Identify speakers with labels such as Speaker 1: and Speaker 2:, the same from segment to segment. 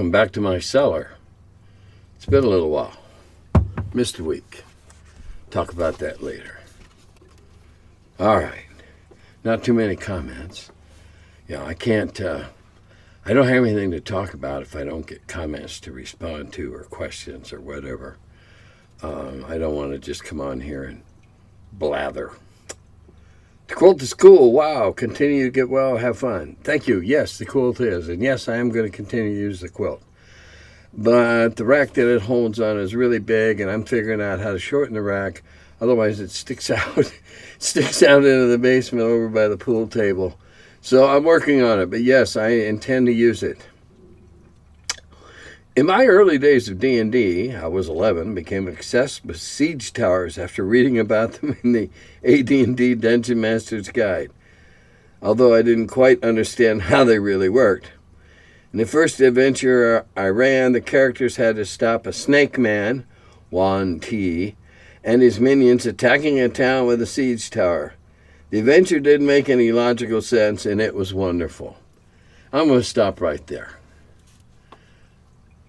Speaker 1: Welcome back to my cellar. It's been a little while. Missed a week. Talk about that later. All right. Not too many comments. I can't, I don't have anything to talk about if I don't get comments to respond to or questions or whatever. I don't want to just come on here and blather. The quilt is cool. Wow. Continue to get well. Have fun. Thank you. Yes, the quilt is. And yes, I am going to continue to use the quilt. But the rack that it holds on is really big, and I'm figuring out how to shorten the rack. Otherwise, it sticks out, sticks out into the basement over by the pool table. So I'm working on it. But yes, I intend to use it. In my early days of D&D, I was 11, became obsessed with siege towers after reading about them in the AD&D Dungeon Master's Guide, although I didn't quite understand how they really worked. In the first adventure I ran, the characters had to stop a snake man, Juan T., and his minions attacking a town with a siege tower. The adventure didn't make any logical sense, and it was wonderful. I'm going to stop right there.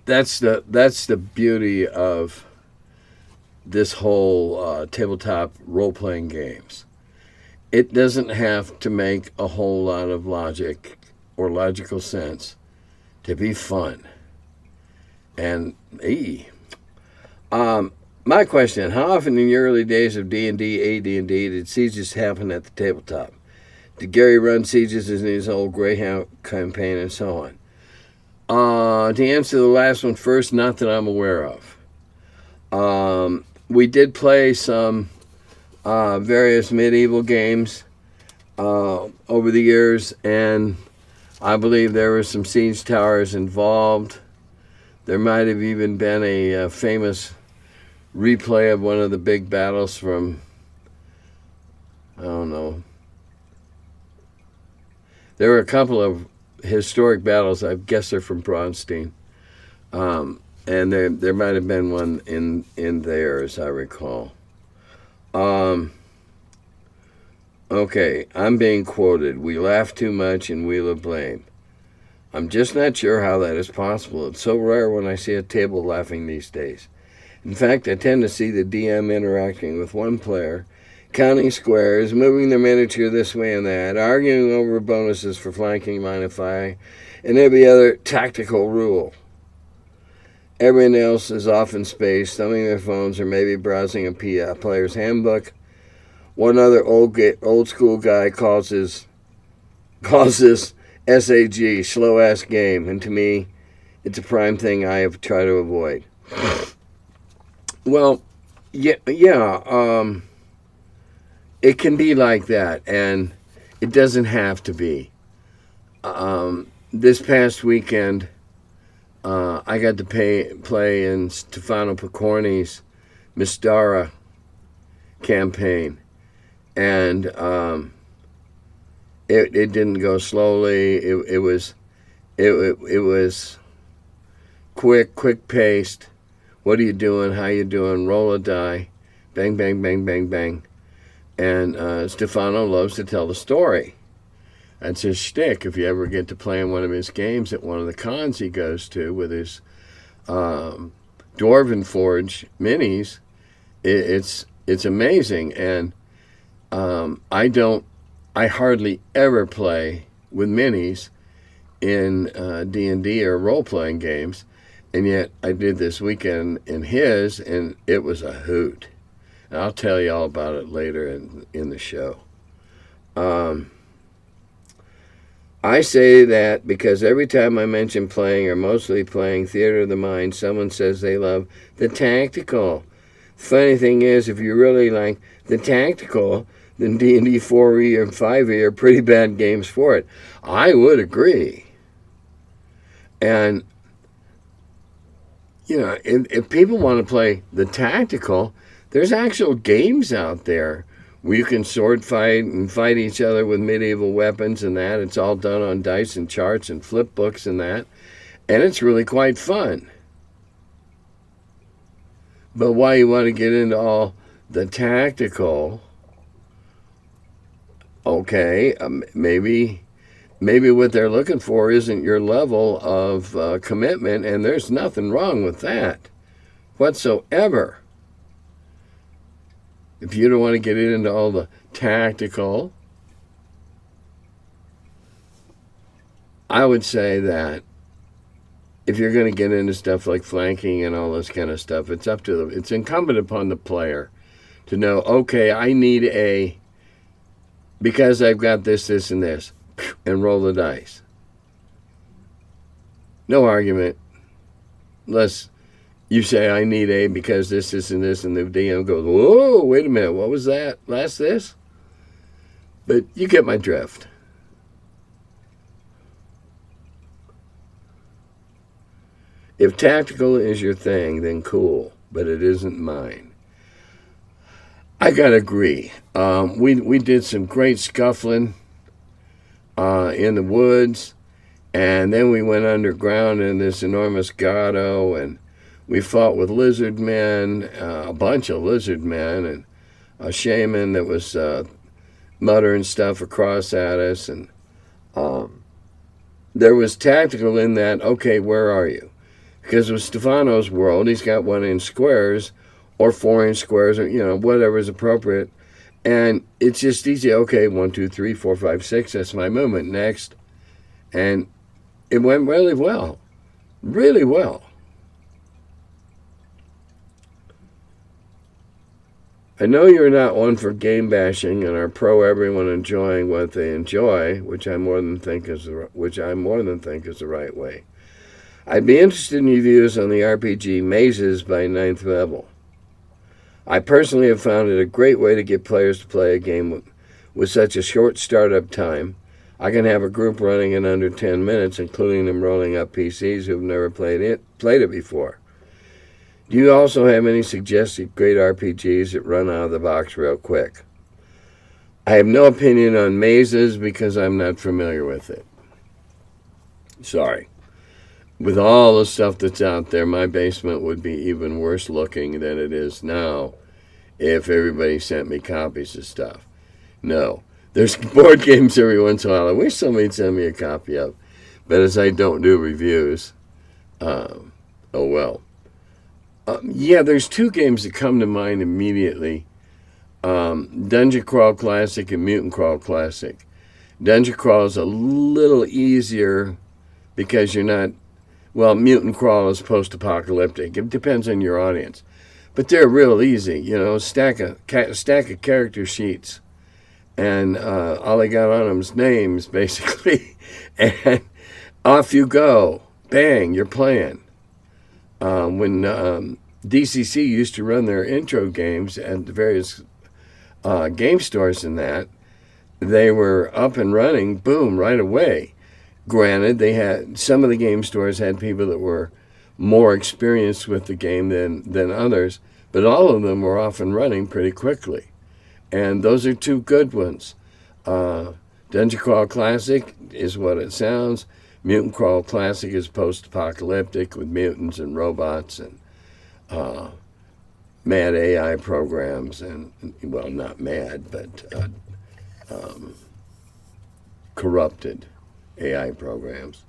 Speaker 1: That's the beauty of this whole tabletop role-playing games. It doesn't have to make a whole lot of logic or logical sense to be fun. And my question, how often in your early days of D&D, AD&D, did sieges happen at the tabletop? Did Gary run sieges in his old Greyhound campaign and so on? To answer the last one first, not that I'm aware of. We did play some various medieval games over the years, and I believe there were some siege towers involved. There might have even been a famous replay of one of the big battles from, I don't know. There were a couple of historic battles. I guess they're from Braunstein. And there might have been one in there, as I recall. Okay, I'm being quoted. We laugh too much and wheel of blame. I'm just not sure how that is possible. It's so rare when I see a table laughing these days. In fact, I tend to see the DM interacting with one player, counting squares, moving their miniature this way and that, arguing over bonuses for flanking, modifying, and every other tactical rule. Everyone else is off in space, thumbing their phones or maybe browsing a player's handbook. One other old school guy calls this SAG, slow-ass game, and to me, it's a prime thing I have tried to avoid. Well, it can be like that, and it doesn't have to be. This past weekend, I got to play in Stefano Picorni's Mystara campaign, and it didn't go slowly. It was quick paced. What are you doing? How you doing? Roll a die, bang bang bang bang bang. And Stefano loves to tell the story. That's his shtick. If you ever get to play in one of his games at one of the cons he goes to with his Dwarven Forge minis, it's amazing. And I hardly ever play with minis in D&D or role-playing games, and yet I did this weekend in his, and it was a hoot. And I'll tell you all about it later in the show. I say that because every time I mention playing, or mostly playing Theater of the Mind, someone says they love the tactical. Funny thing is, if you really like the tactical, then D&D 4e or 5e are pretty bad games for it. I would agree. And, if people want to play the tactical, there's actual games out there where you can sword fight and fight each other with medieval weapons and that. It's all done on dice and charts and flip books and that. And it's really quite fun. But why you want to get into all the tactical, okay, maybe maybe what they're looking for isn't your level of commitment, and there's nothing wrong with that whatsoever. If you don't want to get into all the tactical, I would say that if you're going to get into stuff like flanking and all this kind of stuff, it's incumbent upon the player to know, okay, I need because I've got this, and this, and roll the dice. No argument. Unless you say, I need because this, and this, and the DM goes, whoa, wait a minute, what was that? Last this? But you get my drift. If tactical is your thing, then cool, but it isn't mine. I gotta agree. We did some great scuffling in the woods, and then we went underground in this enormous grotto, and we fought with lizard men, a bunch of lizard men, and a shaman that was muttering stuff across at us, and there was tactical in that. Okay, where are you? Because with Stefano's world, he's got 1-inch squares or 4-inch squares, or whatever is appropriate, and it's just easy. Okay, 1, 2, 3, 4, 5, 6. That's my movement. Next, and it went really well, really well. I know you're not one for game bashing and are pro everyone enjoying what they enjoy, which I more than think is the right way. I'd be interested in your views on the RPG Mazes by 9th level. I personally have found it a great way to get players to play a game with such a short startup time. I can have a group running in under 10 minutes, including them rolling up PCs who've never played it before. Do you also have any suggested great RPGs that run out of the box real quick? I have no opinion on Mazes because I'm not familiar with it. Sorry. With all the stuff that's out there, my basement would be even worse looking than it is now if everybody sent me copies of stuff. No. There's board games every once in a while I wish somebody'd send me a copy of. But as I don't do reviews, oh well. Yeah, there's 2 games that come to mind immediately. Dungeon Crawl Classic and Mutant Crawl Classic. Dungeon Crawl is a little easier because you're not... Well, Mutant Crawl is post-apocalyptic. It depends on your audience. But they're real easy, stack of character sheets. And all they got on them is names, basically. And off you go. Bang, you're playing. When DCC used to run their intro games at the various game stores and that, they were up and running, boom, right away. Granted, they had some of the game stores had people that were more experienced with the game than others, but all of them were off and running pretty quickly. And those are 2 good ones. Dungeon Crawl Classic is what it sounds. Mutant Crawl Classic is post-apocalyptic with mutants and robots and mad AI programs and, well, not mad, but corrupted AI programs.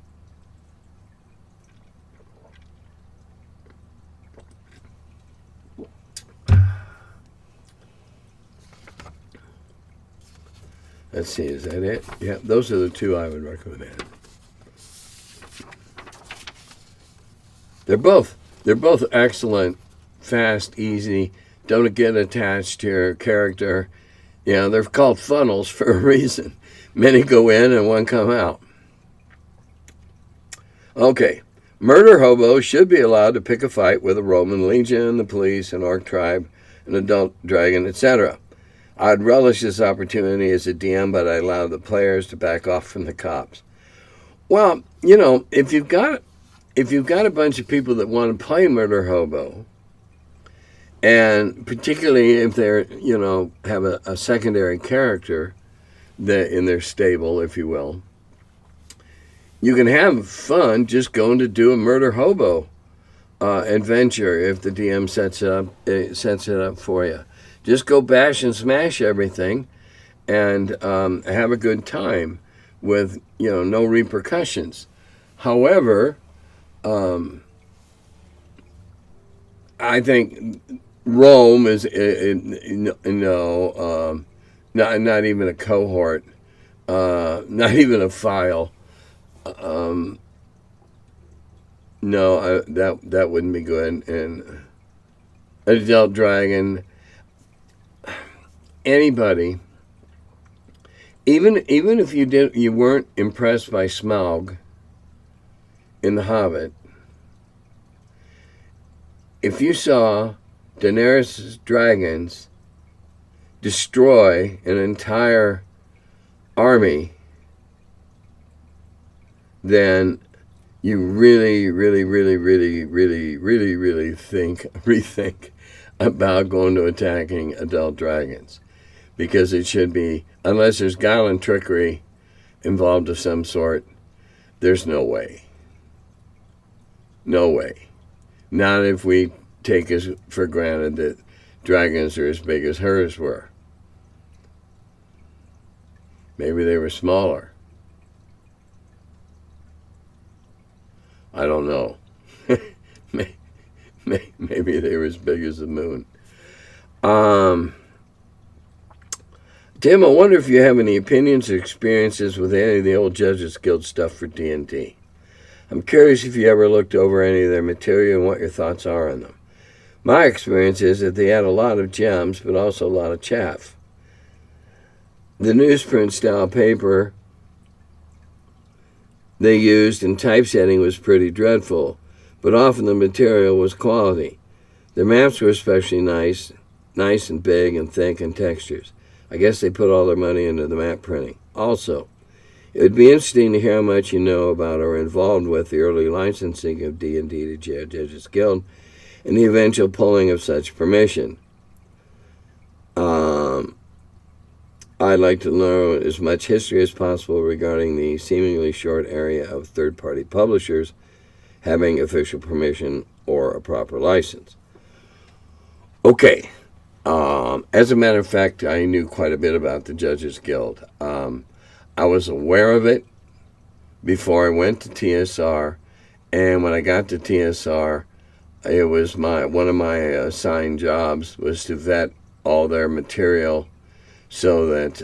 Speaker 1: Let's see, is that it? Yeah, those are the 2 I would recommend. They're both excellent, fast, easy, don't get attached to your character. They're called funnels for a reason. Many go in and 1 come out. Okay, murder hobo should be allowed to pick a fight with a Roman legion, the police, an orc tribe, an adult dragon, etc. I'd relish this opportunity as a DM, but I allow the players to back off from the cops. Well, if you've got a bunch of people that want to play murder hobo, and particularly if they're, have a secondary character that in their stable, if you will, you can have fun just going to do a murder hobo adventure if the DM sets it up for you. Just go bash and smash everything and have a good time. with no repercussions. However, I think Rome is not even a cohort, not even a file. No, that wouldn't be good. And adult dragon, anybody, even if you weren't impressed by Smaug in The Hobbit, if you saw Daenerys' dragons destroy an entire army, then you really rethink about going to attacking adult dragons, because it should be, unless there's guile and trickery involved of some sort, there's no way. No way. Not if we take as for granted that dragons are as big as hers were. Maybe they were smaller. I don't know. Maybe they were as big as the moon. Tim, I wonder if you have any opinions or experiences with any of the old Judges Guild stuff for D&D. I'm curious if you ever looked over any of their material and what your thoughts are on them. My experience is that they had a lot of gems, but also a lot of chaff. The newsprint style paper they used in typesetting was pretty dreadful, but often the material was quality. Their maps were especially nice and big and thick in textures. I guess they put all their money into the map printing. Also, it would be interesting to hear how much you know about or involved with the early licensing of D&D to Judges Guild and the eventual pulling of such permission. I'd like to learn as much history as possible regarding the seemingly short area of third-party publishers having official permission or a proper license. Okay. As a matter of fact, I knew quite a bit about the Judges Guild. I was aware of it before I went to TSR, and when I got to TSR, it was one of my assigned jobs was to vet all their material so that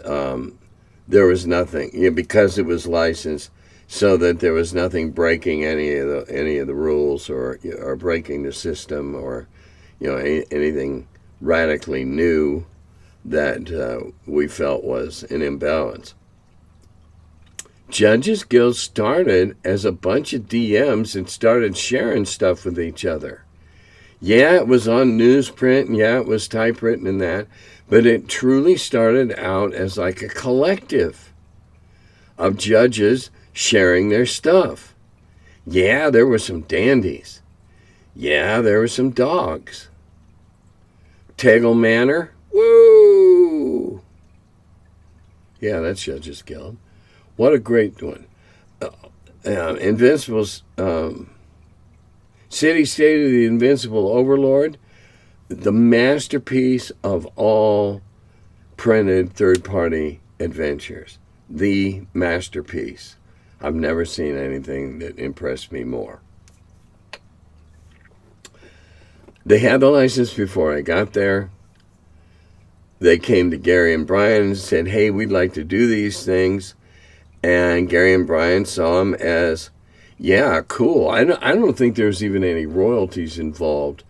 Speaker 1: there was nothing, because it was licensed, so that there was nothing breaking any of the rules or breaking the system or anything radically new that we felt was an imbalance. Judges Guild started as a bunch of DMs that started sharing stuff with each other. Yeah, it was on newsprint, and yeah, it was typewritten and that, but it truly started out as like a collective of judges sharing their stuff. Yeah, there were some dandies. Yeah, there were some dogs. Tegel Manor, woo! Yeah, that's Judges Guild. What a great one. Invincible's City State of the Invincible Overlord, the masterpiece of all printed third-party adventures. The masterpiece. I've never seen anything that impressed me more. They had the license before I got there. They came to Gary and Brian and said, hey, we'd like to do these things. And Gary and Brian saw them as, yeah, cool. I don't think there's even any royalties involved.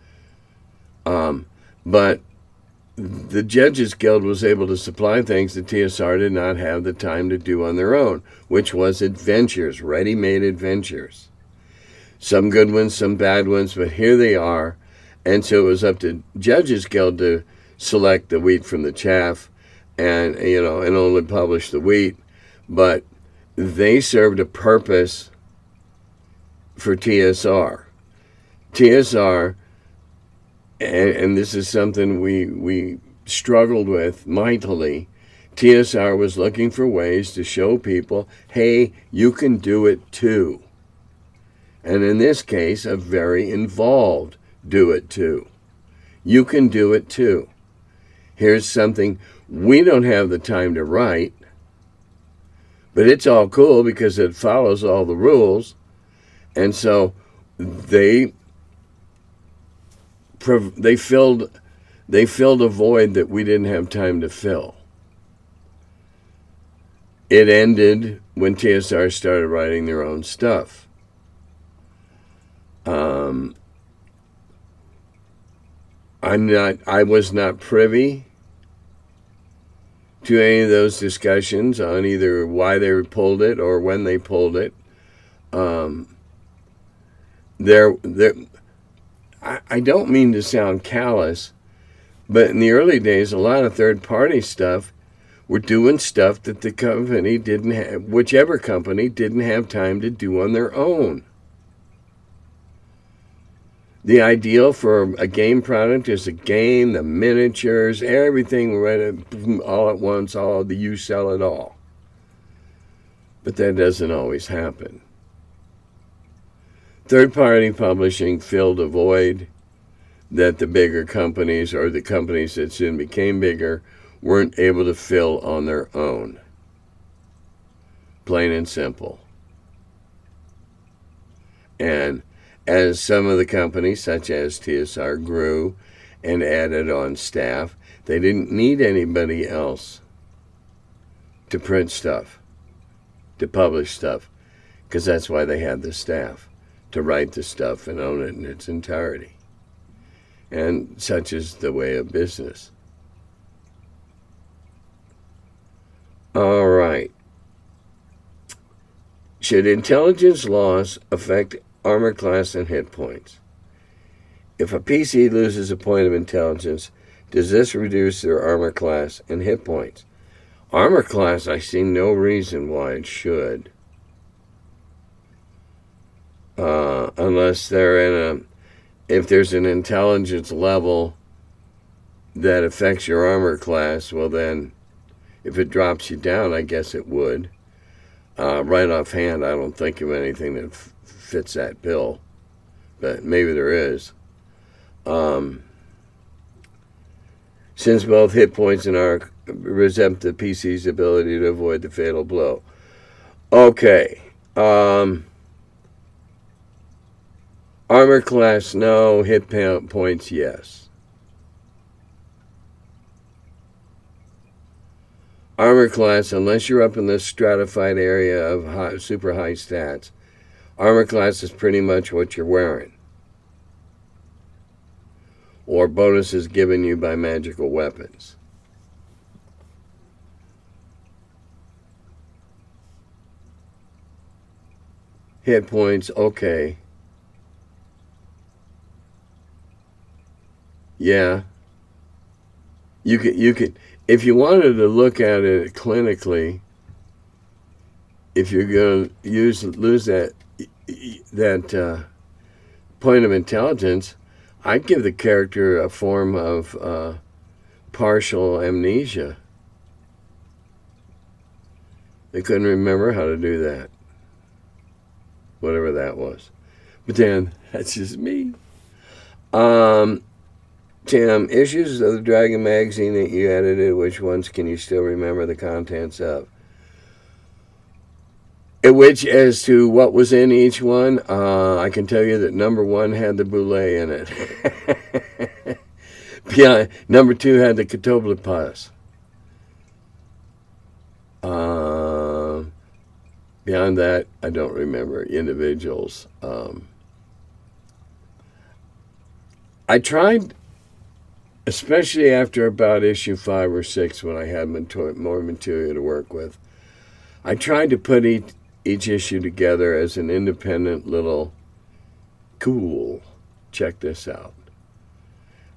Speaker 1: But the Judges Guild was able to supply things that TSR did not have the time to do on their own, which was adventures, ready-made adventures. Some good ones, some bad ones, but here they are. And so it was up to Judges Guild to select the wheat from the chaff and only publish the wheat. But they served a purpose for TSR. TSR, and this is something we struggled with mightily, TSR was looking for ways to show people, hey, you can do it too. And in this case, a very involved do it too. You can do it too. Here's something we don't have the time to write, But it's all cool because it follows all the rules. And so they filled a void that we didn't have time to fill. It ended when TSR started writing their own stuff. I was not privy to any of those discussions on either why they pulled it or when they pulled it. I don't mean to sound callous, but in the early days, a lot of third-party stuff were doing stuff that the company didn't have, whichever company didn't have time to do on their own. The ideal for a game product is a game, the miniatures, everything ready all at once, you sell it all. But that doesn't always happen. Third-party publishing filled a void that the bigger companies, or the companies that soon became bigger, weren't able to fill on their own. Plain and simple. And as some of the companies, such as TSR, grew and added on staff, they didn't need anybody else to print stuff, to publish stuff, because that's why they had the staff, to write the stuff and own it in its entirety. And such is the way of business. All right. Should intelligence loss affect armor class and hit points? If a PC loses a point of intelligence, does this reduce their armor class and hit points? Armor class, I see no reason why it should. Unless they're if there's an intelligence level that affects your armor class, well then, if it drops you down, I guess it would. Right offhand, I don't think of anything that fits that bill, but maybe there is. Since both hit points and arc resemble the PC's ability to avoid the fatal blow. Okay. Armor class, no. Hit points, yes. Armor class, unless you're up in the stratified area of super high stats, armor class is pretty much what you're wearing. Or bonuses given you by magical weapons. Hit points, okay. Yeah. You could, if you wanted to look at it clinically, if you're going to lose that point of intelligence, I'd give the character a form of partial amnesia. They couldn't remember how to do that. Whatever that was. But then, that's just me. Tim, issues of the Dragon magazine that you edited, which ones can you still remember the contents of? Which, as to what was in each one, I can tell you that number 1 had the Boulay in it. Yeah, number 2 had the Catoblepas. Beyond that, I don't remember individuals. I tried, especially after about issue 5 or 6, when I had more material to work with, I tried to put each issue together as an independent little, cool, check this out.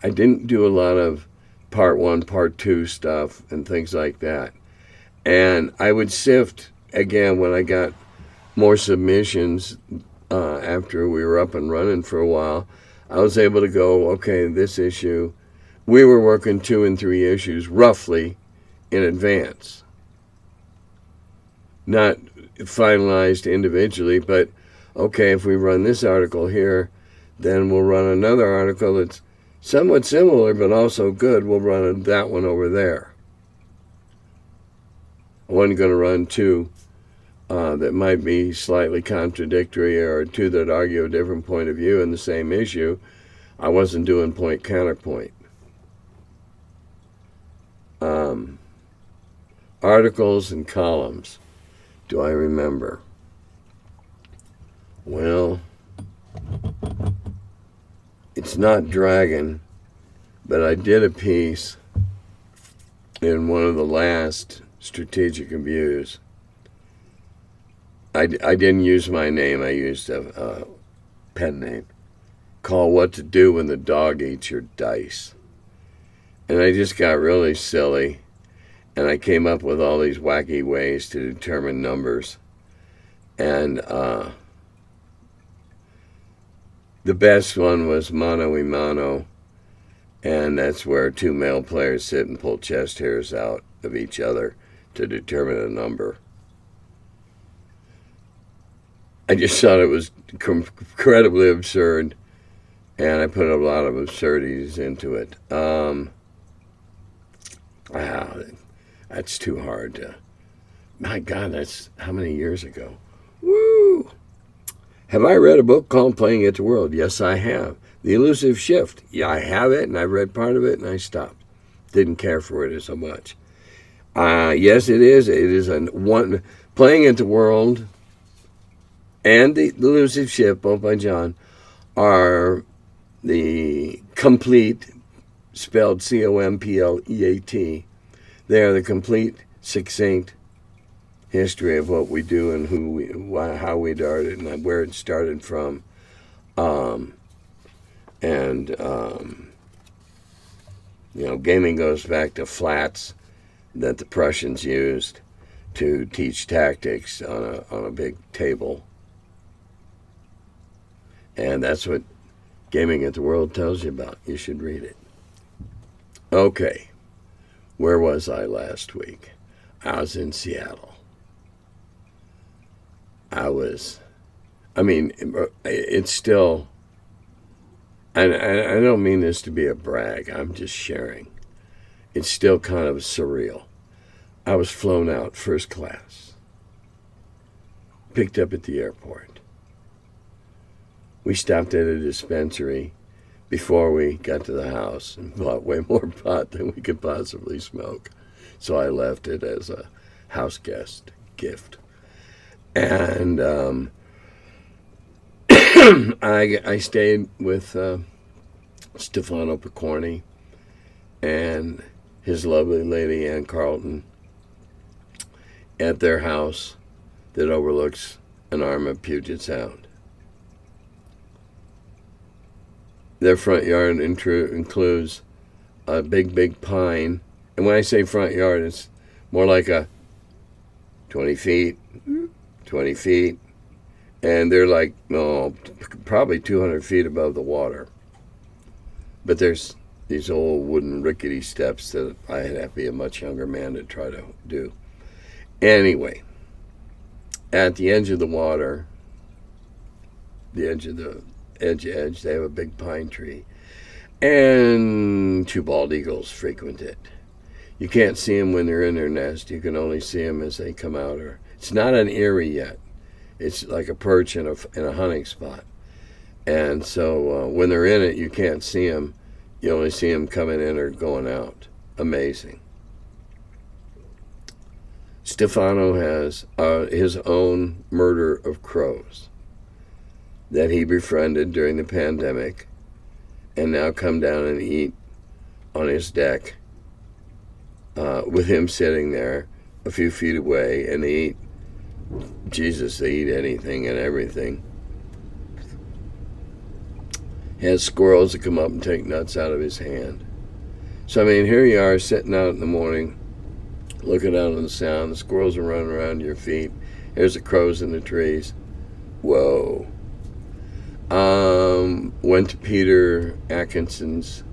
Speaker 1: I didn't do a lot of part 1, part 2 stuff and things like that. And I would sift, again, when I got more submissions after we were up and running for a while, I was able to go, okay, this issue, we were working 2 and 3 issues roughly in advance. Not finalized individually, but okay, if we run this article here, then we'll run another article that's somewhat similar but also good. We'll run that one over there. I wasn't going to run 2 that might be slightly contradictory, or two that argue a different point of view in the same issue, I wasn't doing point counterpoint. Articles and columns. Do I remember? Well, it's not Dragon, but I did a piece in one of the last Strategic Reviews. I didn't use my name. I used a pen name called What to Do When the Dog Eats Your Dice. And I just got really silly, and I came up with all these wacky ways to determine numbers. And the best one was mano y mano, and that's where two male players sit and pull chest hairs out of each other to determine a number. I just thought it was incredibly absurd, and I put a lot of absurdities into it. That's too hard to... My God, that's how many years ago? Woo! Have I read a book called Playing At the World? Yes, I have. The Elusive Shift. Yeah, I have it, and I read part of it, and I stopped. Didn't care for it so much. Yes, it is. It is one Playing At the World and the Elusive Shift, both by John, are the complete, spelled COMPLEAT. They are the complete, succinct history of what we do and how we started and where it started from. Gaming goes back to flats that the Prussians used to teach tactics on a big table. And that's what Gaming at the World tells you about. You should read it. Okay. Where was I last week? I was in Seattle. It's still, and I don't mean this to be a brag, I'm just sharing. It's still kind of surreal. I was flown out first class, picked up at the airport. We stopped at a dispensary before we got to the house and bought way more pot than we could possibly smoke. So I left it as a house guest gift. And I stayed with Stefano Picorni and his lovely lady Ann Carlton at their house that overlooks an arm of Puget Sound. Their front yard includes a big pine. And when I say front yard, it's more like a 20 feet. And they're like, probably 200 feet above the water. But there's these old wooden rickety steps that I'd have to be a much younger man to try to do. Anyway, at the edge of the water, the edge, they have a big pine tree. And two bald eagles frequent it. You can't see them when they're in their nest. You can only see them as they come out. It's not an eyrie yet. It's like a perch in a hunting spot. And so when they're in it, you can't see them. You only see them coming in or going out. Amazing. Stefano has his own murder of crows that he befriended during the pandemic and now come down and eat on his deck with him sitting there a few feet away, and they eat anything and everything. He has squirrels that come up and take nuts out of his hand. So, here you are sitting out in the morning, looking out on the sound. The squirrels are running around your feet. There's the crows in the trees. Whoa. Went to Peter Atkinson's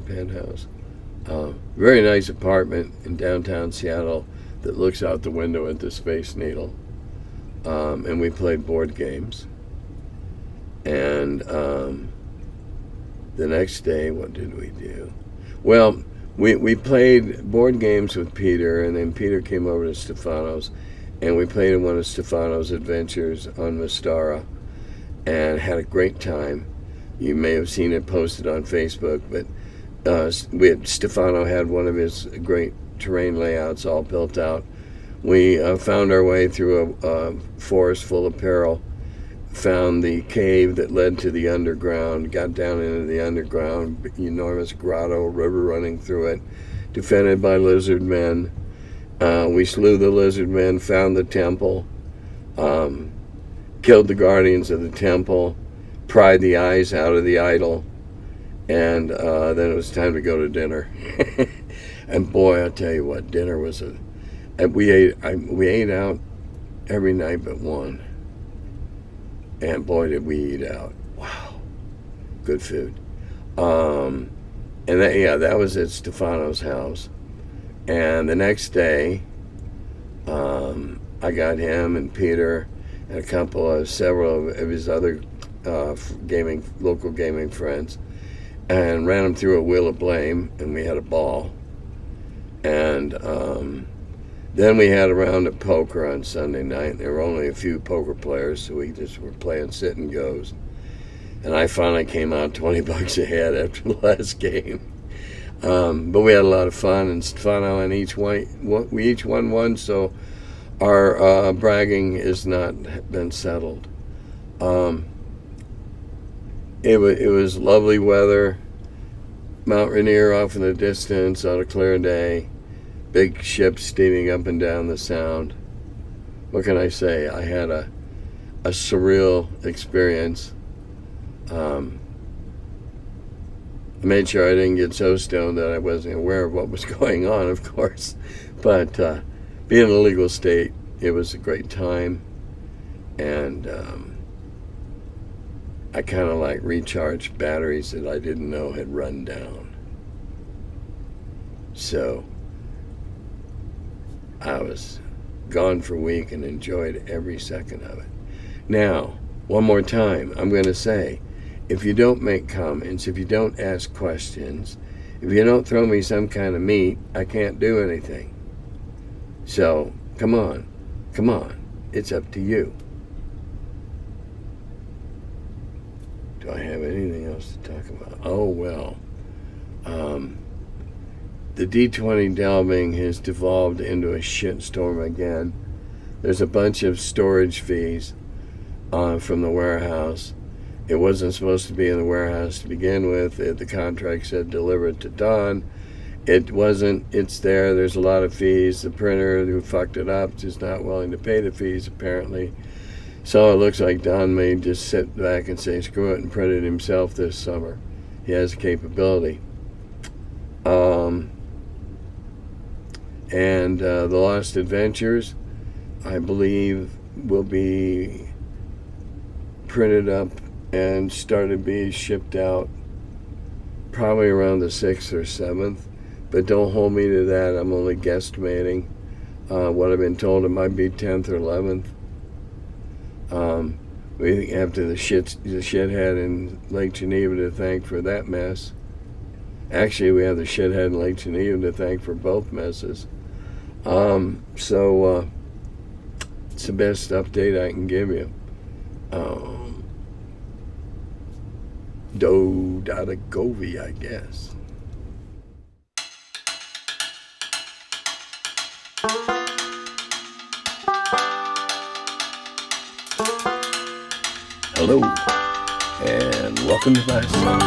Speaker 1: penthouse. Very nice apartment in downtown Seattle that looks out the window at the Space Needle. And we played board games. And the next day, what did we do? Well, we played board games with Peter, and then Peter came over to Stefano's, and we played in one of Stefano's adventures on Mastara, and had a great time. You may have seen it posted on Facebook, but Stefano had one of his great terrain layouts all built out. We found our way through a forest full of peril, found the cave that led to the underground, got down into the underground, enormous grotto, river running through it, defended by lizard men. We slew the lizard men, found the temple, killed the guardians of the temple, pried the eyes out of the idol, and then it was time to go to dinner. And boy, I'll tell you what, dinner was we ate out every night but one. And boy, did we eat out. Wow. Good food. And that was at Stefano's house. And the next day, I got him and Peter and several of his other local gaming friends, and ran them through a wheel of blame, and we had a ball. And then we had a round of poker on Sunday night. There were only a few poker players, so we just were playing sit and goes. And I finally came out $20 ahead after the last game. But we had a lot of fun, and Stefano and we each won one, so our bragging has not been settled. It was lovely weather, Mount Rainier off in the distance on a clear day, big ships steaming up and down the Sound. What can I say? I had a surreal experience. I made sure I didn't get so stoned that I wasn't aware of what was going on, of course. But being in a legal state, it was a great time. And I kind of like recharged batteries that I didn't know had run down. So I was gone for a week and enjoyed every second of it. Now, one more time, I'm going to say, if you don't make comments, if you don't ask questions, if you don't throw me some kind of meat, I can't do anything. So, come on, it's up to you. Do I have anything else to talk about? Oh, well, the D20 delving has devolved into a shitstorm again. There's a bunch of storage fees from the warehouse. It wasn't supposed to be in the warehouse to begin with. The contract said deliver it to Don. It wasn't. It's there. There's a lot of fees. The printer who fucked it up is not willing to pay the fees, apparently. So it looks like Don may just sit back and say, screw it, and print it himself this summer. He has the capability. And the Lost Adventures, I believe, will be printed up and started being shipped out probably around the 6th or 7th. But don't hold me to that. I'm only guesstimating. What I've been told, it might be 10th or 11th. We have the shithead in Lake Geneva to thank for that mess. Actually, we have the shithead in Lake Geneva to thank for both messes. So it's the best update I can give you. Dada Govi, I guess. Hello, and welcome to my cellar.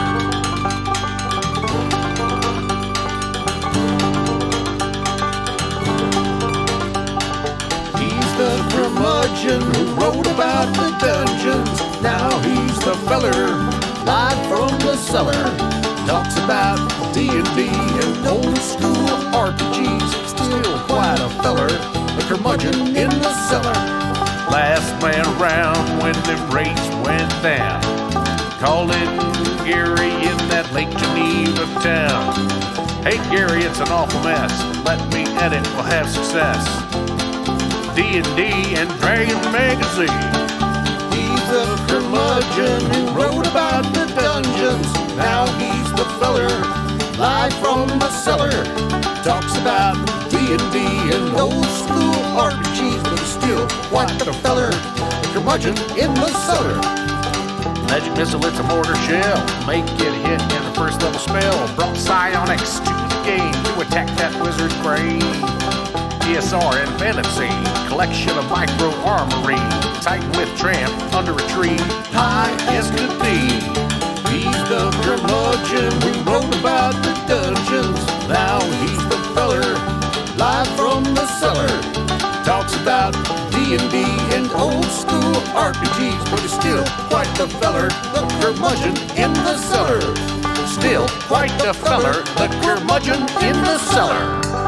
Speaker 2: He's the curmudgeon who wrote about the dungeons. Now he's the feller, live from the cellar. Talks about D&D and old school RPGs. Still quite a feller, the curmudgeon in the cellar. Last man around when them rates went down. Called it Gary in that Lake Geneva town. Hey Gary, it's an awful mess. Let me edit, we'll have success. D&D and Dragon Magazine. He's a curmudgeon who wrote about the dungeons. Now he's the feller, live from the cellar. Talks about D&D and old school RPGs, but he's still quite the feller. The curmudgeon in the cellar.
Speaker 3: Magic missile, it's a mortar shell. Make it hit in the first level spell. Brought psionics to the game to attack that wizard's brain. DSR and fantasy, collection of micro armory. Titan with tramp under a tree.
Speaker 2: High as could be. He's the curmudgeon who wrote about the dungeons. Now he's the feller, live from the cellar. Talks about D&D and old school RPGs, but he's still quite the feller, the curmudgeon in the cellar. Still quite the feller, the curmudgeon in the cellar.